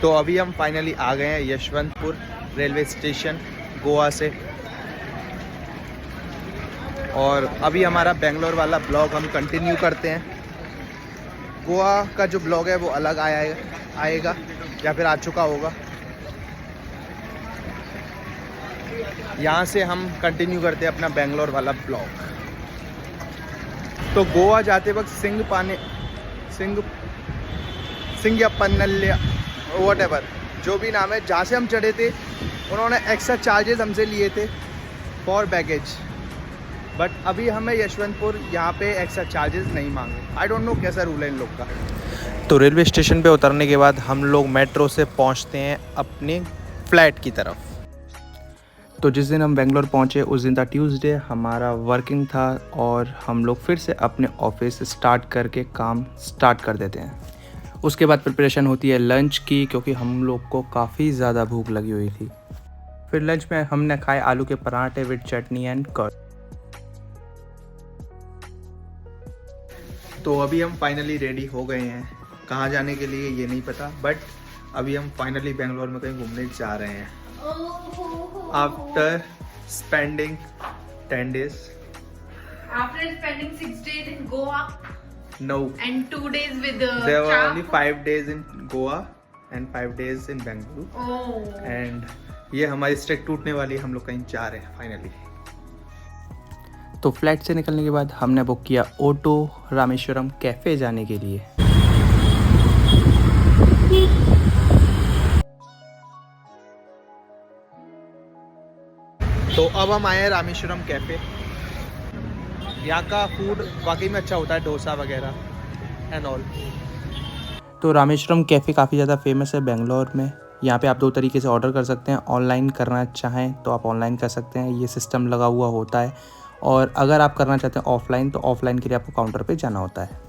तो अभी हम फाइनली आ गए हैं यशवंतपुर रेलवे स्टेशन गोवा से, और अभी हमारा बेंगलोर वाला ब्लॉग हम कंटिन्यू करते हैं। गोवा का जो ब्लॉग है वो अलग आएगा या फिर आ चुका होगा। यहाँ से हम कंटिन्यू करते हैं अपना बेंगलोर वाला ब्लॉग। तो गोवा जाते वक्त सिंगपन्नल्या व्हाटएवर जो भी नाम है, जहाँ से हम चढ़े थे उन्होंने एक्स्ट्रा चार्जेस हमसे लिए थे फॉर बैगेज, बट अभी हमें यशवंतपुर यहाँ पे एक्स्ट्रा चार्जेस नहीं मांगे। आई डोंट नो कैसा रूल है इन लोग का। तो रेलवे स्टेशन पे उतरने के बाद हम लोग मेट्रो से पहुँचते हैं अपने फ्लैट की तरफ। तो जिस दिन हम बेंगलोर पहुँचे उस दिन था ट्यूसडे, हमारा वर्किंग था और हम लोग फिर से अपने ऑफिस स्टार्ट करके काम स्टार्ट कर देते हैं। उसके बाद प्रिपरेशन होती है लंच की, क्योंकि हम लोग को काफ़ी ज़्यादा भूख लगी हुई थी। फिर लंच में हमने खाए आलू के पराठे विद चटनी एंड कर्ड। तो अभी हम फाइनली रेडी हो गए हैं। कहाँ जाने के लिए ये नहीं पता, बट अभी हम फाइनली बेंगलोर में कहीं घूमने जा रहे हैं। After spending 10 days. After spending 6 days in Goa. No. And 2 days with There were only 5 days in Goa and 5 days in Bengaluru. Oh. And ये हमारी स्ट्रिक टूटने वाली है, हम लोग कहीं जा रहे हैं फाइनली। तो फ्लैट से निकलने के बाद हमने बुक किया ऑटो रामेश्वरम कैफ़े जाने के लिए। तो अब हम आए हैं रामेश्वरम कैफ़े। यहाँ का फूड वाकई में अच्छा होता है, डोसा वगैरह एंड ऑल। तो रामेश्वरम कैफ़े काफ़ी ज़्यादा फेमस है बेंगलोर में। यहाँ पे आप 2 तरीके से ऑर्डर कर सकते हैं। ऑनलाइन करना चाहें तो आप ऑनलाइन कर सकते हैं, ये सिस्टम लगा हुआ होता है। और अगर आप करना चाहते हैं ऑफलाइन, तो ऑफलाइन के लिए आपको काउंटर पे जाना होता है।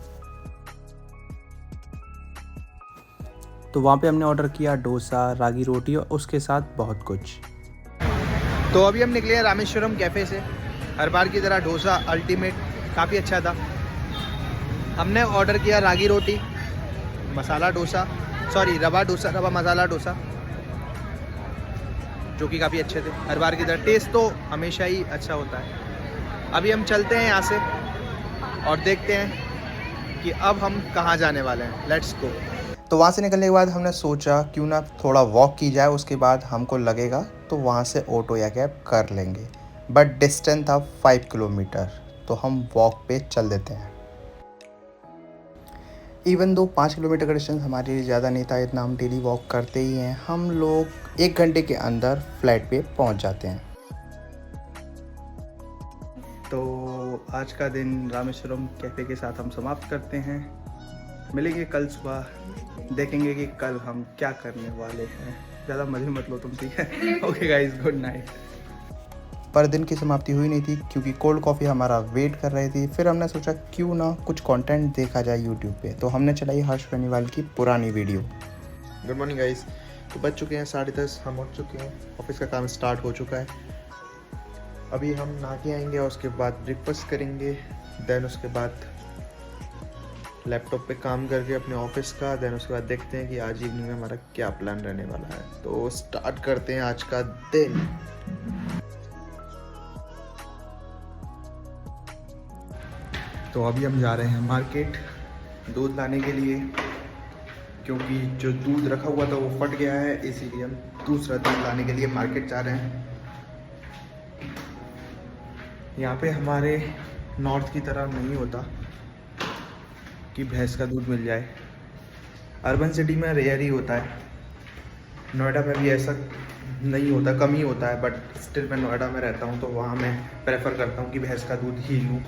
तो वहाँ पे हमने ऑर्डर किया डोसा, रागी रोटी और उसके साथ बहुत कुछ। तो अभी हम निकले हैं रामेश्वरम कैफ़े से। हर बार की तरह डोसा अल्टीमेट काफ़ी अच्छा था। हमने ऑर्डर किया रागी रोटी, मसाला डोसा, रवा मसाला डोसा, जो कि काफ़ी अच्छे थे। हर बार की तरह टेस्ट तो हमेशा ही अच्छा होता है। अभी हम चलते हैं यहाँ से और देखते हैं कि अब हम कहाँ जाने वाले हैं। Let's go. तो वहाँ से निकलने के बाद हमने सोचा क्यों ना थोड़ा वॉक की जाए, उसके बाद हमको लगेगा तो वहाँ से ऑटो या कैब कर लेंगे। बट डिस्टेंस था 5 किलोमीटर, तो हम वॉक पे चल देते हैं। इवन दो 5 किलोमीटर का डिस्टेंस हमारे लिए ज़्यादा नहीं था, इतना हम डेली वॉक करते ही हैं। हम लोग 1 घंटे के अंदर फ्लैट पे पहुँच जाते हैं। तो आज का दिन रामेश्वरम कैफ़े के साथ हम समाप्त करते हैं। मिलेंगे कल सुबह, देखेंगे कि कल हम क्या करने वाले हैं। ज़्यादा मजे मत लो तुम, ठीक है? Okay guys, good night. पर दिन की समाप्ति हुई नहीं थी, क्योंकि कोल्ड कॉफ़ी हमारा वेट कर रही थी। फिर हमने सोचा क्यों ना कुछ कंटेंट देखा जाए यूट्यूब पे, तो हमने चलाई हर्ष बेनीवाल की पुरानी वीडियो। Good morning guys. तो बज चुके हैं 10:30, हम उठ चुके हैं, ऑफिस का काम स्टार्ट हो चुका है। अभी हम नहा के आएंगे और उसके बाद ब्रेकफास्ट करेंगे। देन उसके बाद लैपटॉप पे काम करके अपने ऑफिस का। देन उसके बाद देखते हैं कि आज इवनिंग में हमारा क्या प्लान रहने वाला है। तो स्टार्ट करते हैं आज का दिन। तो अभी हम जा रहे हैं मार्केट दूध लाने के लिए, क्योंकि जो दूध रखा हुआ था वो फट गया है, इसीलिए हम दूसरा दूध लाने के लिए मार्केट जा रहे हैं। यहाँ पे हमारे नॉर्थ की तरह नहीं होता कि भैंस का दूध मिल जाए। अर्बन सिटी में रेयर ही होता है, नोएडा में भी ऐसा नहीं होता, कम ही होता है। बट स्टिल मैं नोएडा में रहता हूँ, तो वहाँ मैं प्रेफर करता हूँ कि भैंस का दूध ही लूँ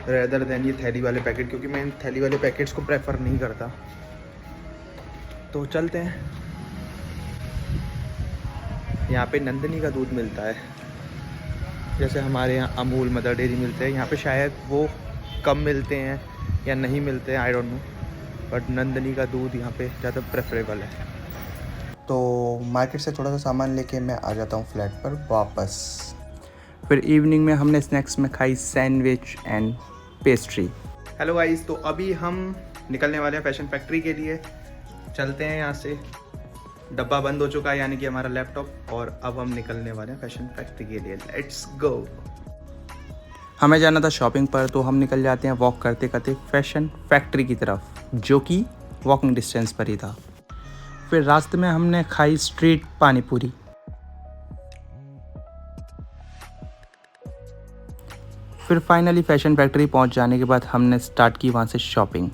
रेदर देन ये थैली वाले पैकेट, क्योंकि मैं इन थैली वाले पैकेट्स को प्रेफर नहीं करता। तो चलते हैं। यहाँ पे नंदिनी का दूध मिलता है, जैसे हमारे यहाँ अमूल, मदर डेयरी मिलते हैं। यहाँ पे शायद वो कम मिलते हैं या नहीं मिलते हैं, I don't know, but Nandini का दूध यहाँ पे ज़्यादा प्रेफरेबल है। तो मार्केट से थोड़ा सा सामान लेके मैं आ जाता हूँ फ्लैट पर वापस। फिर इवनिंग में हमने स्नैक्स में खाई sandwich and pastry. Hello guys, तो अभी हम निकलने वाले हैं फैशन फैक्ट्री के लिए। चलते हैं यहाँ से। डब्बा बंद हो चुका है यानी कि हमारा लैपटॉप, और अब हम निकलने वाले हैं फैशन फैक्ट्री के लिए। Let's go. हमें जाना था शॉपिंग पर, तो हम निकल जाते हैं वॉक करते करते फैशन फैक्ट्री की तरफ, जो कि वॉकिंग डिस्टेंस पर ही था। फिर रास्ते में हमने खाई स्ट्रीट पानी पूरी। फिर फाइनली फैशन फैक्ट्री पहुंच जाने के बाद हमने स्टार्ट की वहाँ से शॉपिंग।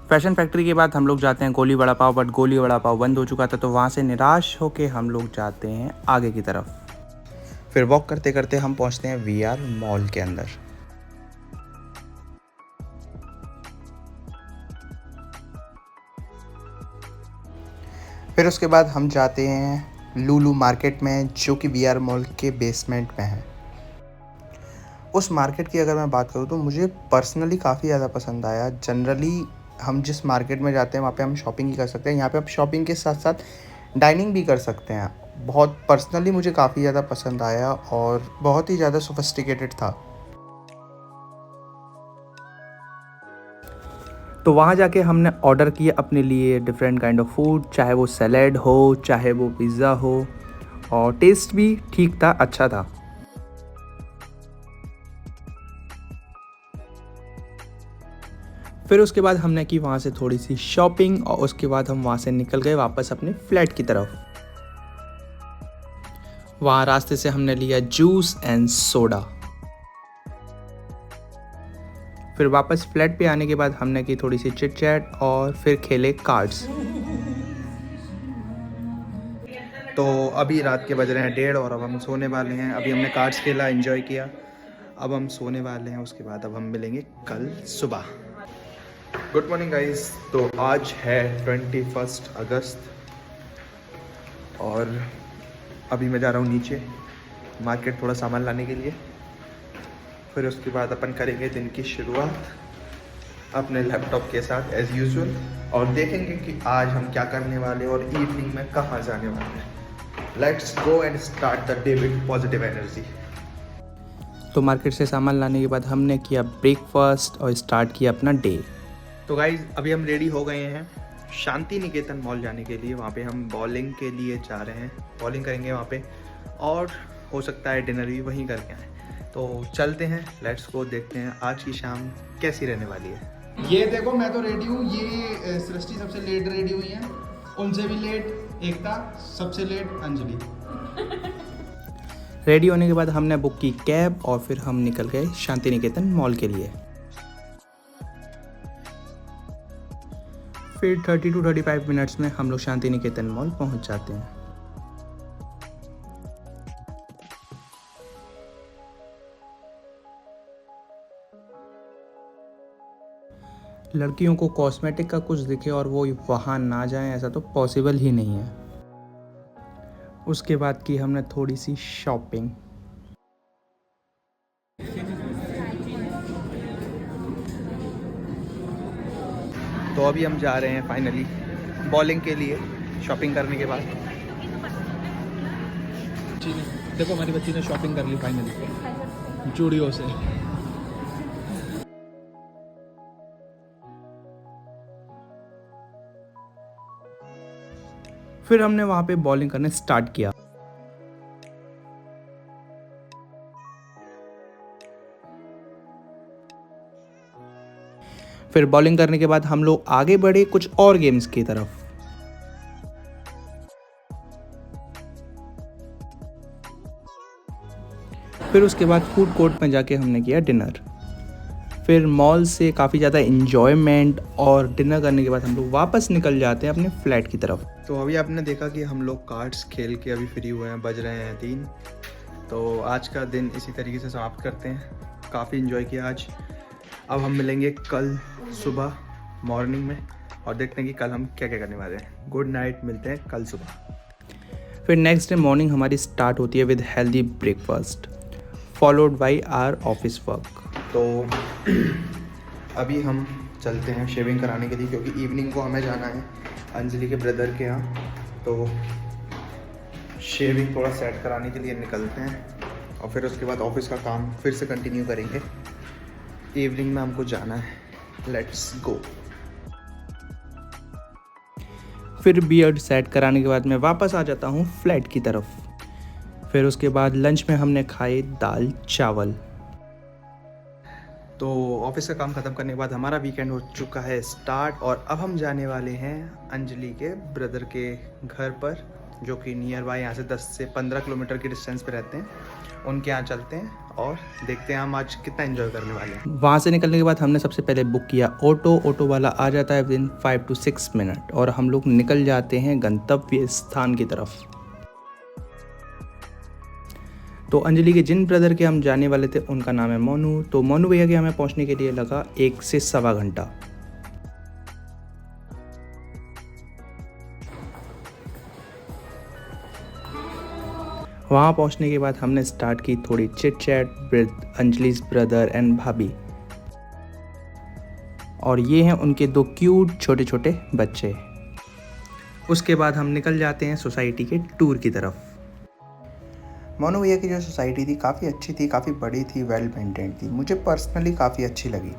फैशन फैक्ट्री के बाद हम लोग जाते हैं गोली वड़ा पाव, बट गोली वड़ा पाव बंद हो चुका था, तो वहाँ से निराश होके हम लोग जाते हैं आगे की तरफ। फिर वॉक करते करते हम पहुँचते हैं VR मॉल के अंदर। फिर उसके बाद हम जाते हैं लुलु मार्केट में, जो कि VR मॉल के बेसमेंट में है। उस मार्केट की अगर मैं बात करूँ तो मुझे पर्सनली काफ़ी ज़्यादा पसंद आया। जनरली हम जिस मार्केट में जाते हैं वहाँ पे हम शॉपिंग ही कर सकते हैं, यहाँ पे आप शॉपिंग के साथ साथ डाइनिंग भी कर सकते हैं। बहुत पर्सनली मुझे काफ़ी ज़्यादा पसंद आया और बहुत ही ज़्यादा सोफिस्टिकेटेड था। तो वहाँ जाके हमने ऑर्डर किया अपने लिए डिफरेंट काइंड ऑफ फूड, चाहे वो सैलेड हो, चाहे वो पिज़्ज़ा हो, और टेस्ट भी ठीक था, अच्छा था। फिर उसके बाद हमने की वहाँ से थोड़ी सी शॉपिंग, और उसके बाद हम वहाँ से निकल गए वापस अपने फ्लैट की तरफ। वहाँ रास्ते से हमने लिया जूस एंड सोडा। फिर वापस फ्लैट पे आने के बाद हमने की थोड़ी सी चिट चैट और फिर खेले कार्ड्स। तो अभी रात के बज रहे हैं 1:30 और अब हम सोने वाले हैं। अभी हमने कार्ड्स खेला, एंजॉय किया, अब हम सोने वाले हैं। उसके बाद अब हम मिलेंगे कल सुबह। Good morning guys. तो आज है 21 अगस्त और अभी मैं जा रहा हूँ नीचे मार्केट थोड़ा सामान लाने के लिए। फिर उसके बाद अपन करेंगे दिन की शुरुआत अपने लैपटॉप के साथ एज़ यूजुअल, और देखेंगे कि आज हम क्या करने वाले और इवनिंग में कहाँ जाने वाले हैं। Let's go and start the day with positive energy. तो मार्केट से सामान लाने के बाद हमने किया ब्रेकफास्ट और स्टार्ट किया अपना डे। तो गाइज अभी हम रेडी हो गए हैं शांति निकेतन मॉल जाने के लिए। वहाँ पे हम बॉलिंग के लिए जा रहे हैं, बॉलिंग करेंगे वहाँ पे, और हो सकता है डिनर भी वहीं करके आए। तो चलते हैं, लेट्स गो, देखते हैं आज की शाम कैसी रहने वाली है। ये देखो मैं तो रेडी हूँ, ये सृष्टि सबसे लेट रेडी हुई है, उनसे भी लेट एकता, सबसे लेट अंजलि। रेडी होने के बाद हमने बुक की कैब और फिर हम निकल गए शांति निकेतन मॉल के लिए। फिर 30 to 35 मिनट्स में हम लोग शांति निकेतन मॉल पहुंच जाते हैं। लड़कियों को कॉस्मेटिक का कुछ दिखे और वो वहाँ ना जाएं, ऐसा तो पॉसिबल ही नहीं है। उसके बाद की हमने थोड़ी सी शॉपिंग। तो अभी हम जा रहे हैं फाइनली बॉलिंग के लिए शॉपिंग करने के बाद। देखो हमारी बच्ची ने शॉपिंग कर ली फाइनली जूडियो से। फिर हमने वहाँ पे बॉलिंग करने स्टार्ट किया। फिर बॉलिंग करने के बाद हम लोग आगे बढ़े कुछ और गेम्स की तरफ। फिर उसके बाद फूड कोर्ट में जाके हमने किया डिनर। फिर मॉल से काफ़ी ज़्यादा इन्जॉयमेंट और डिनर करने के बाद हम लोग वापस निकल जाते हैं अपने फ्लैट की तरफ। तो अभी आपने देखा कि हम लोग कार्ड्स खेल के अभी फ्री हुए हैं, बज रहे हैं 3। तो आज का दिन इसी तरीके से समाप्त करते हैं। काफ़ी इन्जॉय किया आज। अब हम मिलेंगे कल सुबह मॉर्निंग में और देखते हैं कि कल हम क्या क्या करने वाले हैं। गुड नाइट, मिलते हैं कल सुबह। फिर नेक्स्ट डे मॉर्निंग हमारी स्टार्ट होती है with healthy breakfast followed by our office work. तो अभी हम चलते हैं शेविंग कराने के लिए, क्योंकि इवनिंग को हमें जाना है अंजलि के ब्रदर के यहाँ। तो शेविंग थोड़ा सेट कराने के लिए निकलते हैं और फिर उसके बाद ऑफिस का काम फिर से कंटिन्यू करेंगे। इवनिंग में हमको जाना है। Let's go. फिर बियर्ड सेट कराने के बाद मैं वापस आ जाता हूँ फ्लैट की तरफ। फिर उसके बाद लंच में हमने खाए दाल चावल। तो ऑफिस का काम ख़त्म करने के बाद हमारा वीकेंड हो चुका है स्टार्ट, और अब हम जाने वाले हैं अंजलि के ब्रदर के घर पर, जो कि नियर बाय यहाँ से 10 से 15 किलोमीटर की डिस्टेंस पे रहते हैं। उनके यहाँ चलते हैं और देखते हैं हम आज कितना एंजॉय करने वाले हैं। वहाँ से निकलने के बाद हमने सबसे पहले बुक किया ऑटो वाला आ जाता है विदिन 5 to 6 मिनट, और हम लोग निकल जाते हैं गंतव्य स्थान की तरफ। तो अंजलि के जिन ब्रदर के हम जाने वाले थे उनका नाम है मोनू। तो मोनू भैया के हमें पहुंचने के लिए लगा 1 से सवा घंटा। वहाँ पहुंचने के बाद हमने स्टार्ट की थोड़ी chit chat with Anjali's brother and भाभी, और ये हैं उनके 2 क्यूट छोटे छोटे बच्चे। उसके बाद हम निकल जाते हैं सोसाइटी के टूर की तरफ। मोनू भैया की जो सोसाइटी थी काफ़ी अच्छी थी, काफ़ी बड़ी थी, वेल मेंटेन थी, मुझे पर्सनली काफ़ी अच्छी लगी।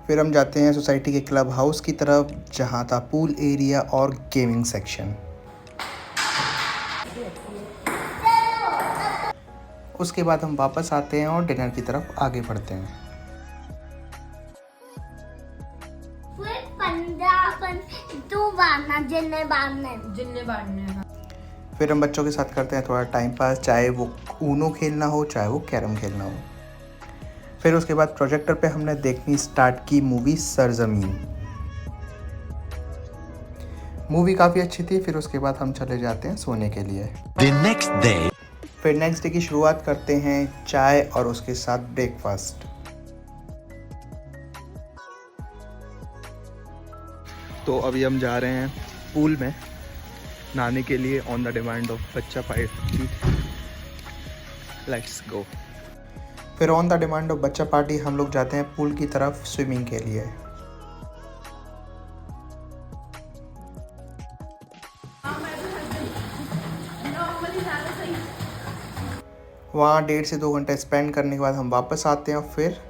फिर हम जाते हैं सोसाइटी के क्लब हाउस की तरफ, जहाँ था पूल एरिया और गेमिंग सेक्शन। उसके बाद हम वापस आते हैं और डिनर की तरफ आगे बढ़ते हैं। फिर हम बच्चों के साथ करते हैं थोड़ा टाइम पास, चाहे वो ऊनो खेलना हो चाहे वो कैरम खेलना हो। फिर उसके बाद प्रोजेक्टर पे हमने देखनी स्टार्ट की मूवी सरजमीन। मूवी काफ़ी अच्छी थी। फिर उसके बाद हम चले जाते हैं सोने के लिए। फिर नेक्स्ट डे की शुरुआत करते हैं चाय और उसके साथ ब्रेकफास्ट। तो अभी हम जा रहे हैं पूल में नहाने के लिए ऑन द डिमांड ऑफ बच्चा पार्टी। Let's go. फिर ऑन द डिमांड ऑफ बच्चा पार्टी हम लोग जाते हैं पूल की तरफ स्विमिंग के लिए। वहाँ 1.5 से 2 घंटे स्पेंड करने के बाद हम वापस आते हैं और फिर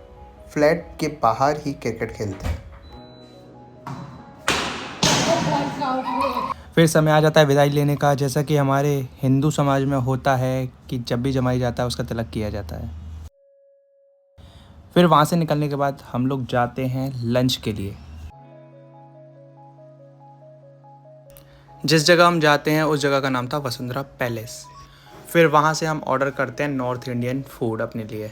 फ्लैट के बाहर ही क्रिकेट खेलते हैं। फिर समय आ जाता है विदाई लेने का। जैसा कि हमारे हिंदू समाज में होता है कि जब भी जमाई जाता है उसका तिलक किया जाता है। फिर वहाँ से निकलने के बाद हम लोग जाते हैं लंच के लिए। जिस जगह हम जाते हैं उस जगह का नाम था वसुंधरा पैलेस। फिर वहाँ से हम ऑर्डर करते हैं नॉर्थ इंडियन फूड अपने लिए।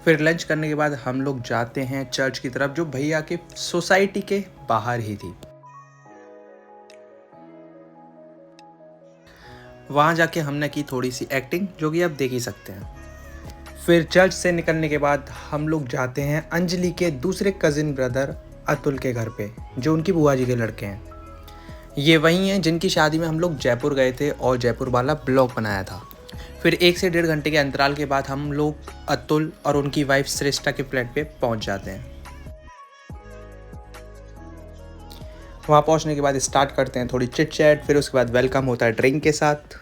फिर लंच करने के बाद हम लोग जाते हैं चर्च की तरफ, जो भैया के सोसाइटी के बाहर ही थी। वहाँ जाके हमने की थोड़ी सी एक्टिंग, जो कि आप देख ही सकते हैं। फिर चर्च से निकलने के बाद हम लोग जाते हैं अंजलि के दूसरे कज़िन ब्रदर अतुल के घर पे, जो उनकी बुआ जी के लड़के हैं। ये वही हैं जिनकी शादी में हम लोग जयपुर गए थे और जयपुर वाला ब्लॉग बनाया था। फिर 1 से 1.5 घंटे के अंतराल के बाद हम लोग अतुल और उनकी वाइफ श्रेष्ठा के फ्लैट पे पहुंच जाते हैं। वहाँ पहुंचने के बाद स्टार्ट करते हैं थोड़ी चिट चैट। फिर उसके बाद वेलकम होता है ड्रिंक के साथ,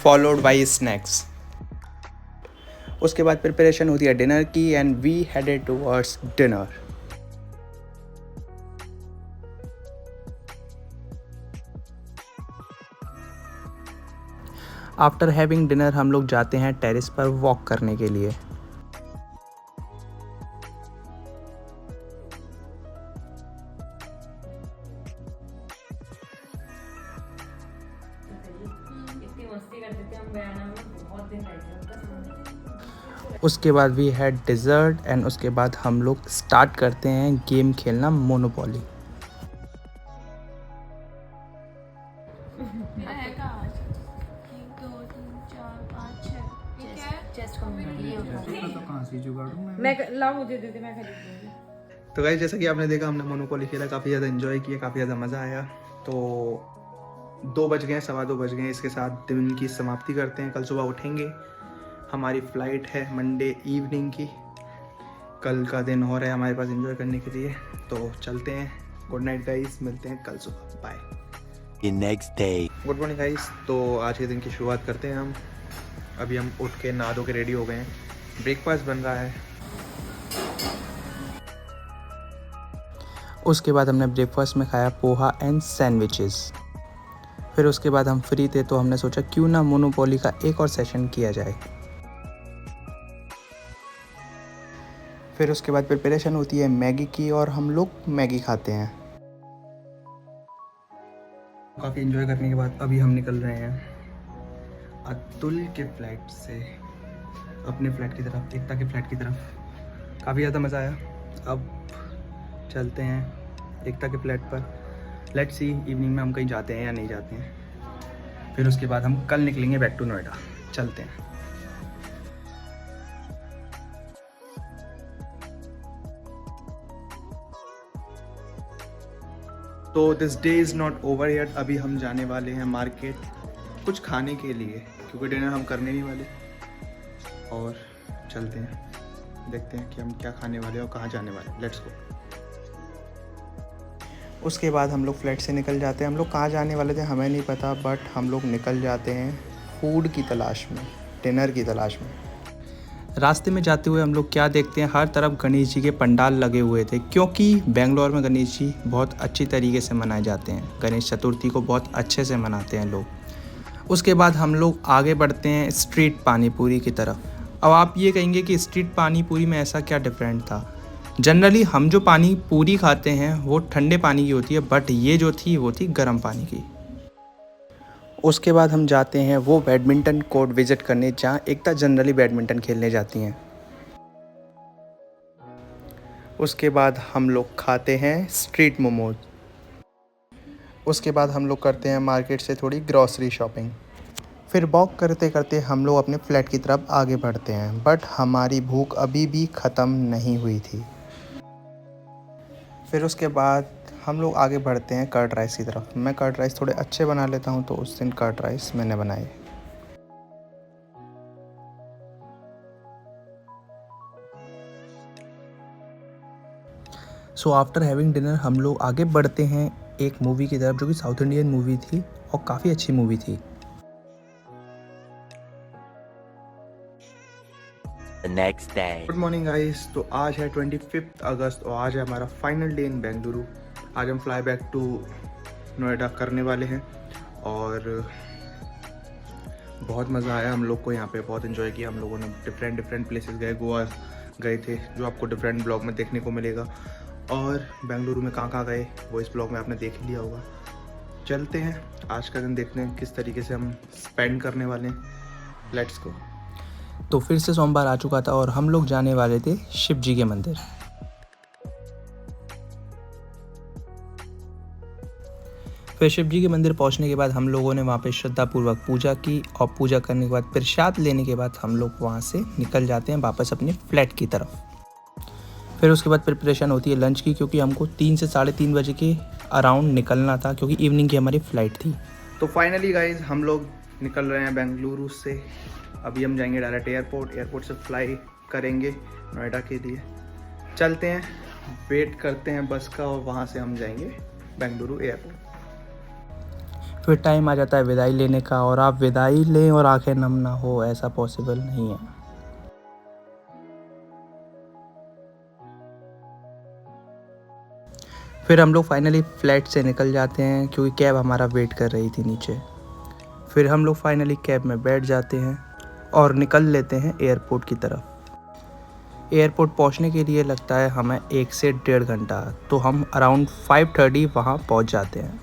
फॉलोड बाय स्नैक्स। उसके बाद प्रिपरेशन होती है डिनर की and we headed towards dinner. After having dinner हम लोग जाते हैं टेरेस पर वॉक करने के लिए। उसके बाद वी हैड डिज़र्ट एंड उसके बाद हम लोग स्टार्ट करते हैं गेम खेलना मोनोपोली। तो गाइस जैसा कि आपने देखा हमने मोनोपोली खेला, काफ़ी ज़्यादा एंजॉय किया, काफ़ी ज़्यादा मज़ा आया। तो 2 बज गए, 2:15 बज गए। इसके साथ दिन की समाप्ति करते हैं। कल सुबह उठेंगे, हमारी फ़्लाइट है मंडे इवनिंग की। कल का दिन और है हमारे पास एंजॉय करने के लिए, तो चलते हैं। गुड नाइट गाइस, मिलते हैं कल सुबह, bye. The next day. Good morning guys. तो आज के दिन की शुरुआत करते हैं हम। अभी हम उठ के नहा धो के रेडी हो गए हैं। ब्रेकफास्ट बन रहा है। उसके बाद हमने ब्रेकफास्ट में खाया पोहा एंड सैंडविचेस। फिर उसके बाद हम फ्री थे तो हमने सोचा क्यों ना मोनोपोली का एक और सेशन किया जाए। फिर उसके बाद प्रिपरेशन होती है मैगी की और हम लोग मैगी खाते हैं। काफ़ी इन्जॉय करने के बाद अभी हम निकल रहे हैं अतुल के फ्लैट से अपने फ्लैट की तरफ, एकता के फ्लैट की तरफ। काफ़ी ज़्यादा मज़ा आया। अब चलते हैं एकता के फ्लैट पर। लेट्स सी इवनिंग में हम कहीं जाते हैं या नहीं जाते हैं। फिर उसके बाद हम कल निकलेंगे बैक टू नोएडा। चलते हैं। तो this day is not over yet. अभी हम जाने वाले हैं मार्केट कुछ खाने के लिए, क्योंकि डिनर हम करने नहीं वाले। और चलते हैं, देखते हैं कि हम क्या खाने वाले हैं और कहाँ जाने वाले हैं। Let's go. उसके बाद हम लोग फ्लैट से निकल जाते हैं। हम लोग कहाँ जाने वाले थे हमें नहीं पता, बट हम लोग निकल जाते हैं फूड की तलाश में, डिनर की तलाश में। रास्ते में जाते हुए हम लोग क्या देखते हैं, हर तरफ गणेश जी के पंडाल लगे हुए थे, क्योंकि बेंगलोर में गणेश जी बहुत अच्छी तरीके से मनाए जाते हैं। गणेश चतुर्थी को बहुत अच्छे से मनाते हैं लोग। उसके बाद हम लोग आगे बढ़ते हैं स्ट्रीट पानी पूरी की तरफ। अब आप ये कहेंगे कि स्ट्रीट पानी पूरी में ऐसा क्या डिफरेंट था। जनरली हम जो पानी पूरी खाते हैं वो ठंडे पानी की होती है, बट ये जो थी वो थी गर्म पानी की। उसके बाद हम जाते हैं वो बैडमिंटन कोर्ट विज़िट करने जहाँ एकता जनरली बैडमिंटन खेलने जाती हैं। उसके बाद हम लोग खाते हैं स्ट्रीट मोमोज। उसके बाद हम लोग करते हैं मार्केट से थोड़ी ग्रॉसरी शॉपिंग। फिर वॉक करते करते हम लोग अपने फ्लैट की तरफ आगे बढ़ते हैं, बट हमारी भूख अभी भी ख़त्म नहीं हुई थी। फिर उसके बाद हम लोग आगे बढ़ते हैं कर्ड राइस की तरफ। मैं कर्ड राइस थोड़े अच्छे बना लेता हूँ, तो उस दिन कर्ड राइस मैंने बनाए। सो आफ्टर हैविंग डिनर हम लोग आगे बढ़ते हैं एक मूवी की तरफ, जो कि साउथ इंडियन मूवी थी और काफ़ी अच्छी मूवी थी। The next day. Good morning guys. तो आज है 25 अगस्त और आज है हमारा फाइनल डे इन बेंगलुरु। आज हम फ्लाई बैक टू नोएडा करने वाले हैं और बहुत मज़ा आया हम लोग को यहाँ पे। बहुत इन्जॉय किया हम लोगों ने। डिफरेंट प्लेसेस गए, गोवा गए थे जो आपको डिफरेंट ब्लॉग में देखने को मिलेगा, और बेंगलुरु में कहाँ गए वो इस ब्लॉग में आपने देख लिया होगा। चलते हैं आज का दिन, देखते हैं किस तरीके से हम स्पेंड करने वाले हैं। Let's go. तो फिर से सोमवार आ चुका था और हम लोग जाने वाले थे शिव जी के मंदिर। फिर शिव जी के मंदिर पहुंचने के बाद हम लोगों ने वहां पे श्रद्धापूर्वक पूजा की, और पूजा करने के बाद प्रसाद लेने के बाद हम लोग वहां से निकल जाते हैं वापस अपने फ्लैट की तरफ। फिर उसके बाद प्रिपरेशन होती है लंच की, क्योंकि हमको 3 से 3:30 बजे के अराउंड निकलना था, क्योंकि इवनिंग की हमारी फ़्लाइट थी। तो फाइनली गाइज हम लोग निकल रहे हैं बेंगलुरु से। अभी हम जाएंगे डायरेक्ट एयरपोर्ट से फ्लाई करेंगे नोएडा के लिए। चलते हैं, वेट करते हैं बस का, और वहाँ से हम जाएंगे बेंगलुरु एयरपोर्ट। फिर टाइम आ जाता है विदाई लेने का, और आप विदाई लें और आंखें नम ना हो, ऐसा पॉसिबल नहीं है। फिर हम लोग फाइनली फ्लैट से निकल जाते हैं, क्योंकि कैब हमारा वेट कर रही थी नीचे। फिर हम लोग फाइनली कैब में बैठ जाते हैं और निकल लेते हैं एयरपोर्ट की तरफ। एयरपोर्ट पहुंचने के लिए लगता है हमें 1 से 1.5 घंटा, तो हम अराउंड 5:30 वहाँ पहुँच जाते हैं।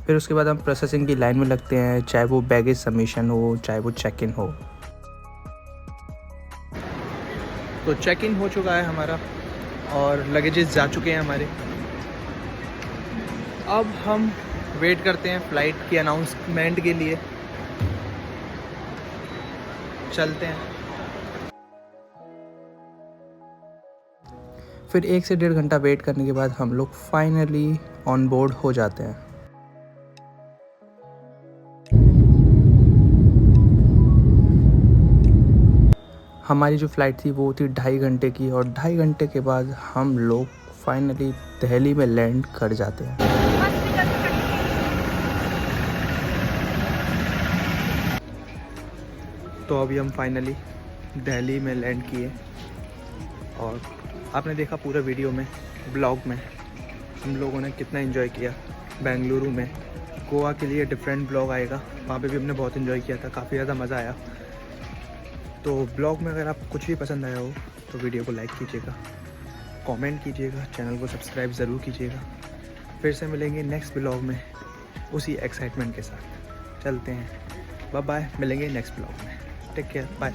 फिर उसके बाद हम प्रोसेसिंग की लाइन में लगते हैं, चाहे वो बैगेज सबमिशन हो, चाहे वो चेक इन हो। तो चेक इन हो चुका है हमारा और लगेजेस जा चुके हैं हमारे। अब हम वेट करते हैं फ़्लाइट की अनाउंसमेंट के लिए। चलते हैं। फिर 1 से 1.5 घंटा वेट करने के बाद हम लोग फाइनली ऑन बोर्ड हो जाते हैं। हमारी जो फ़्लाइट थी वो थी 2.5 घंटे की, और 2.5 घंटे के बाद हम लोग फाइनली दिल्ली में लैंड कर जाते हैं। तो अभी हम फाइनली दिल्ली में लैंड किए, और आपने देखा पूरा वीडियो में, ब्लॉग में हम लोगों ने कितना एंजॉय किया बेंगलुरु में। गोवा के लिए डिफरेंट ब्लॉग आएगा, वहाँ पे भी हमने बहुत एंजॉय किया था, काफ़ी ज़्यादा मज़ा आया। तो ब्लॉग में अगर आपको कुछ भी पसंद आया हो तो वीडियो को लाइक कीजिएगा, कमेंट कीजिएगा, चैनल को सब्सक्राइब ज़रूर कीजिएगा। फिर से मिलेंगे नेक्स्ट ब्लॉग में उसी एक्साइटमेंट के साथ। चलते हैं, बाय बाय, मिलेंगे नेक्स्ट ब्लॉग में। Take care, bye.